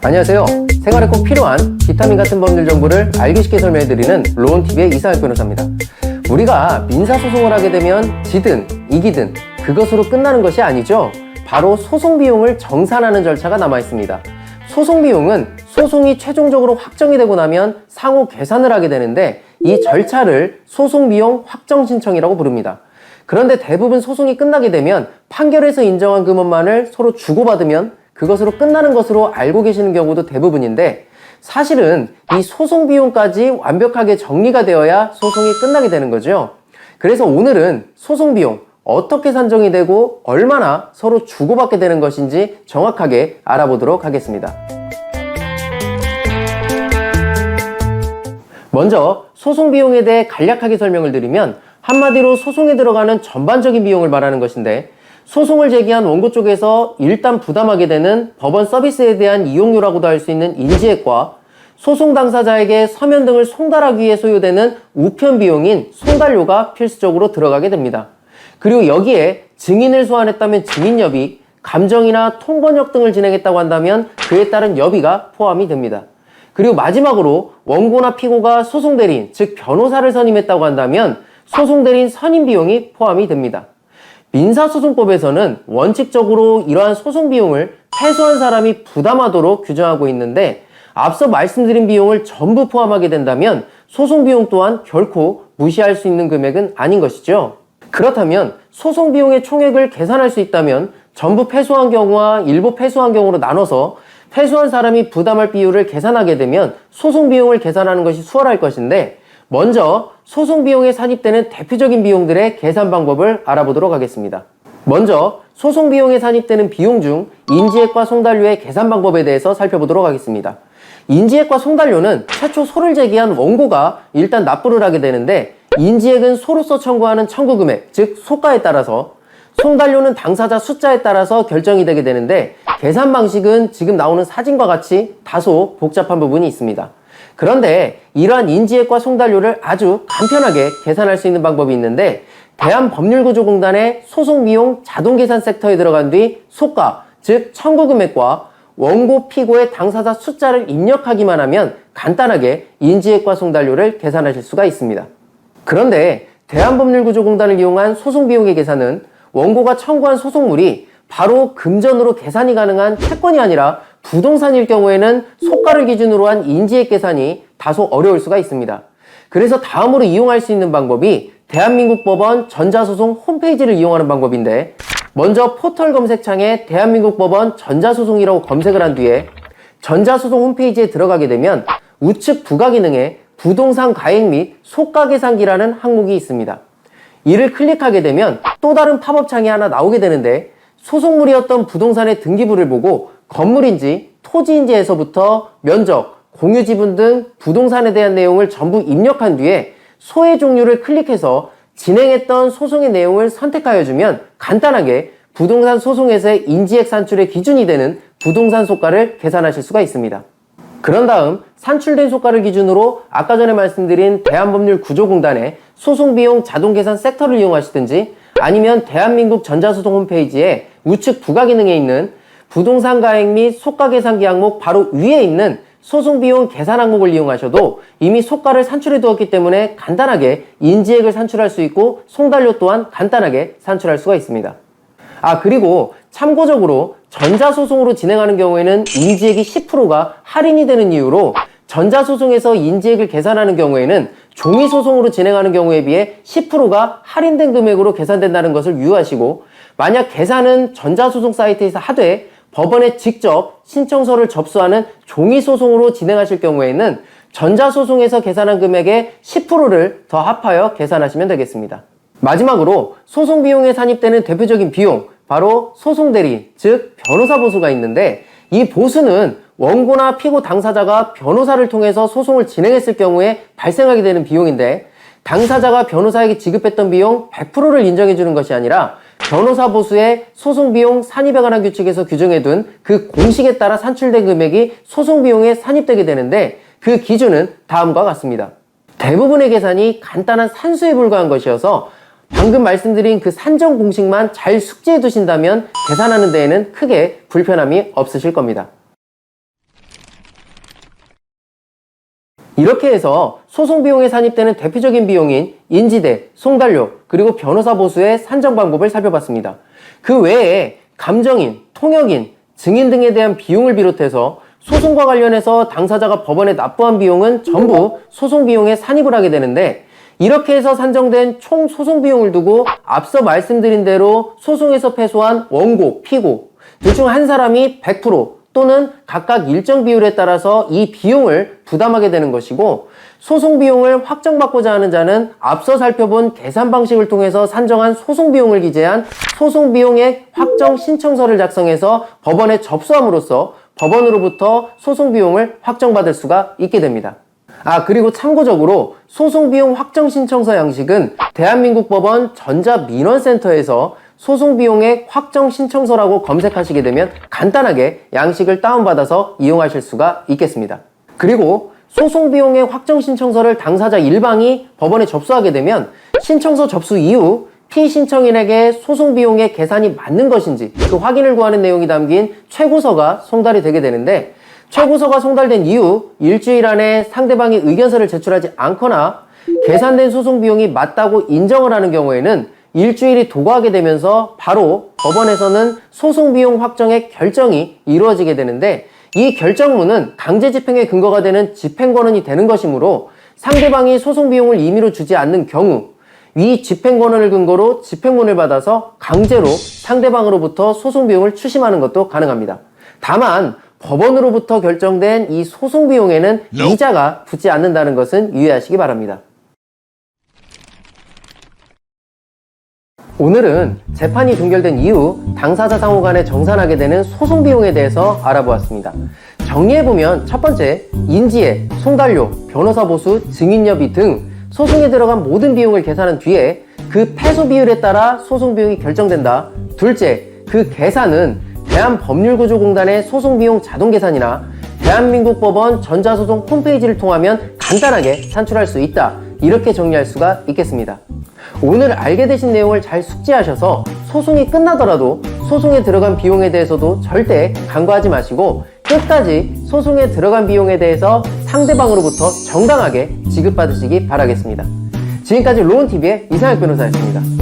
안녕하세요. 생활에 꼭 필요한 비타민 같은 법률 정보를 알기 쉽게 설명해드리는 로운TV의 이상혁 변호사입니다. 우리가 민사소송을 하게 되면 지든 이기든 그것으로 끝나는 것이 아니죠. 바로 소송비용을 정산하는 절차가 남아있습니다. 소송비용은 소송이 최종적으로 확정이 되고 나면 상호 계산을 하게 되는데 이 절차를 소송비용 확정신청이라고 부릅니다. 그런데 대부분 소송이 끝나게 되면 판결에서 인정한 금액만을 서로 주고받으면 그것으로 끝나는 것으로 알고 계시는 경우도 대부분인데 사실은 이 소송 비용까지 완벽하게 정리가 되어야 소송이 끝나게 되는 거죠. 그래서 오늘은 소송 비용 어떻게 산정이 되고 얼마나 서로 주고받게 되는 것인지 정확하게 알아보도록 하겠습니다. 먼저 소송 비용에 대해 간략하게 설명을 드리면 한마디로 소송에 들어가는 전반적인 비용을 말하는 것인데 소송을 제기한 원고 쪽에서 일단 부담하게 되는 법원 서비스에 대한 이용료라고도 할 수 있는 인지액과 소송 당사자에게 서면 등을 송달하기 위해 소요되는 우편 비용인 송달료가 필수적으로 들어가게 됩니다. 그리고 여기에 증인을 소환했다면 증인여비, 감정이나 통번역 등을 진행했다고 한다면 그에 따른 여비가 포함이 됩니다. 그리고 마지막으로 원고나 피고가 소송대리인, 즉 변호사를 선임했다고 한다면 소송대리인 선임 비용이 포함이 됩니다. 민사소송법에서는 원칙적으로 이러한 소송 비용을 패소한 사람이 부담하도록 규정하고 있는데 앞서 말씀드린 비용을 전부 포함하게 된다면 소송 비용 또한 결코 무시할 수 있는 금액은 아닌 것이죠. 그렇다면 소송 비용의 총액을 계산할 수 있다면 전부 패소한 경우와 일부 패소한 경우로 나눠서 패소한 사람이 부담할 비율을 계산하게 되면 소송 비용을 계산하는 것이 수월할 것인데 먼저 소송 비용에 산입되는 대표적인 비용들의 계산 방법을 알아보도록 하겠습니다. 먼저 소송 비용에 산입되는 비용 중 인지액과 송달료의 계산 방법에 대해서 살펴보도록 하겠습니다. 인지액과 송달료는 최초 소를 제기한 원고가 일단 납부를 하게 되는데 인지액은 소로서 청구하는 청구 금액, 즉 소가에 따라서 송달료는 당사자 숫자에 따라서 결정이 되게 되는데 계산 방식은 지금 나오는 사진과 같이 다소 복잡한 부분이 있습니다. 그런데 이러한 인지액과 송달료를 아주 간편하게 계산할 수 있는 방법이 있는데 대한법률구조공단의 소송비용 자동계산 섹터에 들어간 뒤 소가, 즉 청구금액과 원고 피고의 당사자 숫자를 입력하기만 하면 간단하게 인지액과 송달료를 계산하실 수가 있습니다. 그런데 대한법률구조공단을 이용한 소송비용의 계산은 원고가 청구한 소송물이 바로 금전으로 계산이 가능한 채권이 아니라 부동산일 경우에는 소가를 기준으로 한 인지액 계산이 다소 어려울 수가 있습니다. 그래서 다음으로 이용할 수 있는 방법이 대한민국 법원 전자소송 홈페이지를 이용하는 방법인데 먼저 포털 검색창에 대한민국 법원 전자소송이라고 검색을 한 뒤에 전자소송 홈페이지에 들어가게 되면 우측 부가 기능에 부동산 가액 및 소가 계산기라는 항목이 있습니다. 이를 클릭하게 되면 또 다른 팝업 창이 하나 나오게 되는데 소송물이었던 부동산의 등기부를 보고 건물인지 토지인지에서부터 면적, 공유지분 등 부동산에 대한 내용을 전부 입력한 뒤에 소의 종류를 클릭해서 진행했던 소송의 내용을 선택하여 주면 간단하게 부동산 소송에서의 인지액 산출의 기준이 되는 부동산 소가를 계산하실 수가 있습니다. 그런 다음 산출된 소가를 기준으로 아까 전에 말씀드린 대한법률구조공단의 소송비용 자동계산 섹터를 이용하시든지 아니면 대한민국 전자소송 홈페이지에 우측 부가 기능에 있는 부동산 가액 및 소가 계산기 항목 바로 위에 있는 소송비용 계산 항목을 이용하셔도 이미 소가를 산출해 두었기 때문에 간단하게 인지액을 산출할 수 있고 송달료 또한 간단하게 산출할 수가 있습니다. 그리고 참고적으로 전자소송으로 진행하는 경우에는 인지액이 10%가 할인이 되는 이유로 전자소송에서 인지액을 계산하는 경우에는 종이소송으로 진행하는 경우에 비해 10%가 할인된 금액으로 계산된다는 것을 유의하시고 만약 계산은 전자소송 사이트에서 하되 법원에 직접 신청서를 접수하는 종이소송으로 진행하실 경우에는 전자소송에서 계산한 금액의 10%를 더 합하여 계산하시면 되겠습니다. 마지막으로 소송비용에 산입되는 대표적인 비용, 바로 소송대리인, 즉 변호사 보수가 있는데 이 보수는 원고나 피고 당사자가 변호사를 통해서 소송을 진행했을 경우에 발생하게 되는 비용인데 당사자가 변호사에게 지급했던 비용 100%를 인정해 주는 것이 아니라 변호사 보수의 소송비용 산입에 관한 규칙에서 규정해둔 그 공식에 따라 산출된 금액이 소송비용에 산입되게 되는데 그 기준은 다음과 같습니다. 대부분의 계산이 간단한 산수에 불과한 것이어서 방금 말씀드린 그 산정 공식만 잘 숙지해 두신다면 계산하는 데에는 크게 불편함이 없으실 겁니다. 이렇게 해서 소송 비용에 산입되는 대표적인 비용인 인지대, 송달료, 그리고 변호사 보수의 산정 방법을 살펴봤습니다. 그 외에 감정인, 통역인, 증인 등에 대한 비용을 비롯해서 소송과 관련해서 당사자가 법원에 납부한 비용은 전부 소송 비용에 산입을 하게 되는데, 이렇게 해서 산정된 총 소송 비용을 두고 앞서 말씀드린 대로 소송에서 패소한 원고, 피고 둘 중 한 사람이 100% 또는 각각 일정 비율에 따라서 이 비용을 부담하게 되는 것이고, 소송 비용을 확정받고자 하는 자는 앞서 살펴본 계산 방식을 통해서 산정한 소송 비용을 기재한 소송 비용액 확정 신청서를 작성해서 법원에 접수함으로써 법원으로부터 소송 비용을 확정받을 수가 있게 됩니다. 그리고 참고적으로 소송비용 확정신청서 양식은 대한민국 법원 전자민원센터에서 소송비용액 확정신청서라고 검색하시게 되면 간단하게 양식을 다운받아서 이용하실 수가 있겠습니다. 그리고 소송비용액 확정신청서를 당사자 일방이 법원에 접수하게 되면 신청서 접수 이후 피신청인에게 소송비용의 계산이 맞는 것인지 그 확인을 구하는 내용이 담긴 최고서가 송달이 되게 되는데, 최고서가 송달된 이후 일주일 안에 상대방이 의견서를 제출하지 않거나 계산된 소송 비용이 맞다고 인정을 하는 경우에는 일주일이 도과하게 되면서 바로 법원에서는 소송 비용 확정의 결정이 이루어지게 되는데, 이 결정문은 강제 집행의 근거가 되는 집행권한이 되는 것이므로 상대방이 소송 비용을 임의로 주지 않는 경우 이 집행권한을 근거로 집행문을 받아서 강제로 상대방으로부터 소송 비용을 추심하는 것도 가능합니다. 다만 법원으로부터 결정된 이 소송 비용에는 이자가 붙지 않는다는 것은 유의하시기 바랍니다. 오늘은 재판이 종결된 이후 당사자 상호 간에 정산하게 되는 소송 비용에 대해서 알아보았습니다. 정리해보면 첫 번째, 인지해, 송달료, 변호사 보수, 증인여비 등 소송에 들어간 모든 비용을 계산한 뒤에 그 패소 비율에 따라 소송 비용이 결정된다. 둘째, 그 계산은 대한법률구조공단의 소송비용 자동계산이나 대한민국 법원 전자소송 홈페이지를 통하면 간단하게 산출할 수 있다. 이렇게 정리할 수가 있겠습니다. 오늘 알게 되신 내용을 잘 숙지하셔서 소송이 끝나더라도 소송에 들어간 비용에 대해서도 절대 간과하지 마시고 끝까지 소송에 들어간 비용에 대해서 상대방으로부터 정당하게 지급받으시기 바라겠습니다. 지금까지 로운TV의 이상혁 변호사였습니다.